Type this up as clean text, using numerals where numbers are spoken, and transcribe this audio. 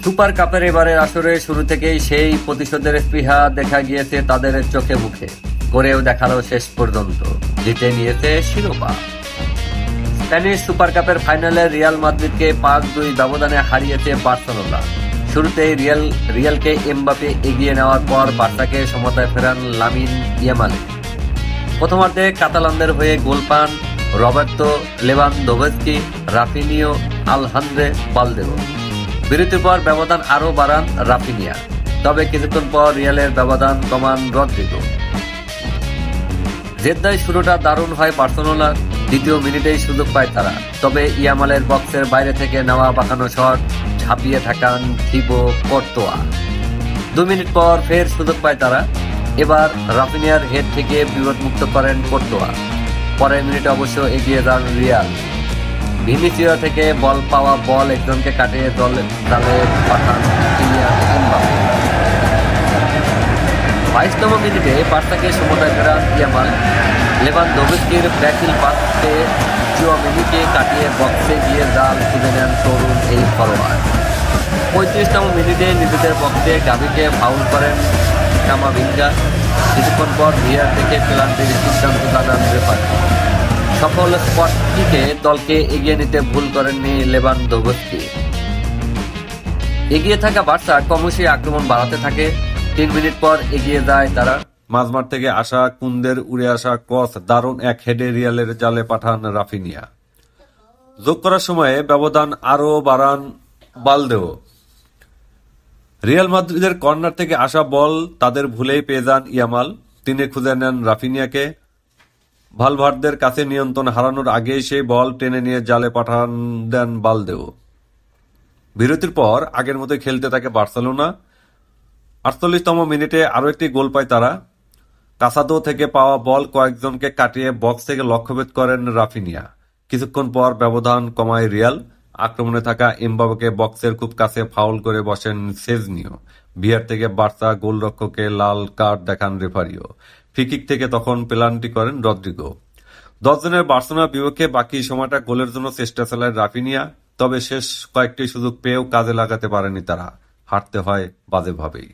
Super কাপের এবারের আসরে শুরু থেকেই সেই প্রতিশোধের স্পৃহা দেখা গিয়েছে তাদের চোখে মুখে, করেও দেখালো শেষ পর্যন্ত, জিতে নিয়েছে শিরোপা। স্প্যানিশ সুপার কাপের ফাইনালে রিয়াল মাদ্রিদকে 5-2 ব্যবধানে হারিয়েছে বার্সেলোনা। শুরুতেই রিয়ালকে এমবাপে এগিয়ে নেওয়ার পর বার্সাকে সমতায় ফেরান লামিন ইয়ামাল। প্রথমার্ধে কাতালানদের হয়ে গোল পান রবার্তো লেভানদোভস্কি, রাফিনিও, আলহান্দ্রে বালদেও। বিরতির পর ব্যবধান আরও বাড়ান রাফিনিয়া, তবে কিছুক্ষণ পর রিয়ালের ব্যবধান কমান রদ্রিগো। জেদ্দায় শুরুটা দারুণ হয় বার্সেলোনার, দ্বিতীয় মিনিটেই সুযোগ পায় তারা, তবে ইয়ামালের বক্সের বাইরে থেকে নেওয়া বাঁকানো শট ঝাঁপিয়ে ঠাকান থিবো কর্তোয়া। 2 মিনিট পর ফের সুযোগ পায় তারা, এবার রাফিনিয়ার হেড থেকে বিপদমুক্ত করেন কর্তোয়া। পরের মিনিটে অবশ্য এগিয়ে যান রিয়াল। ভিনিসিয়া থেকে পাওয়া বল একজনকে কাটিয়ে জালে পাঠান কিলিয়ান এমবাপে। 22তম মিনিটে বার্সাকে সমতায় ফেরান ইয়ামাল। লেভানদোভস্কির ব্যাকহিল পাস পেয়ে চুয়ামেনিকে কাটিয়ে বক্সে গিয়ে জাল খুঁজে নেন তরুণ এই ফরোয়ার্ড। 35তম মিনিটে নিজেদের বক্সে গাভিকে ফাউল করেন কামাভিঙ্গা। কিছুক্ষণ পর ভিআর থেকে পেনাল্টির সিদ্ধান্ত জানান রেফারি। সফল স্পট কিকে দলকে এগিয়ে নিতে ভুল করেননি লেভানদোভস্কি। এগিয়ে থাকা বার্সা ক্রমশই আক্রমণ বাড়াতে থাকে। 3 মিনিট পর এগিয়ে যায় তারা। মাঝমাঠ থেকে আসা কুন্দের উড়ে আসা ক্রস দারুণ এক হেডে রিয়ালের জালে পাঠান রাফিনিয়া। যোগ করার সময়ে ব্যবধান আরও বাড়ান বালদেও। রিয়াল মাদ্রিদের কর্নার থেকে আসা বল তাদের ভুলেই পেয়ে যান ইয়ামাল। তিনি খুঁজে নেন রাফিনিয়াকে। ভালভার্দের কাছে নিয়ন্ত্রণ হারানোর আগেই সেই বল টেনে নিয়ে জালে পাঠান দেন বালদেও। বিরতির পর আগের মতো খেলতে থাকে বার্সেলোনা। 48তম মিনিটে আরও একটি গোল পায় তারা। কাসাদো থেকে পাওয়া বল কয়েকজনকে কাটিয়ে বক্স থেকে লক্ষ্যভেদ করেন রাফিনিয়া। কিছুক্ষণ পর ব্যবধান কমায় রিয়াল। আক্রমণে থাকা এমবাপেকে বক্সের খুব কাছে ফাউল করে বসেন সেজনিও। ভিআর থেকে বার্সা গোলরক্ষককে লাল কার্ড দেখান রেফারিও। ফ্রি-কিক থেকে তখন পেনাল্টি করেন রদ্রিগো। 10 জনের বার্সেলোনার বিপক্ষে বাকি সময়টা গোলের জন্য চেষ্টা চালায় রাফিনিয়া, তবে শেষ কয়েকটি সুযোগ পেয়েও কাজে লাগাতে পারেনি তারা। হারতে হয় বাজেভাবেই।